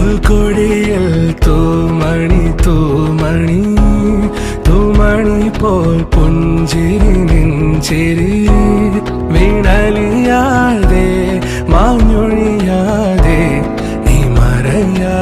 പുൽക്കൊടിയിൽ തൂമണി തൂമണി തൂമണി പോൽ പുഞ്ചിരി നെഞ്ചിരി വീണലിയാതെ മാഞ്ഞൊഴിയാതെ നീ മറയാ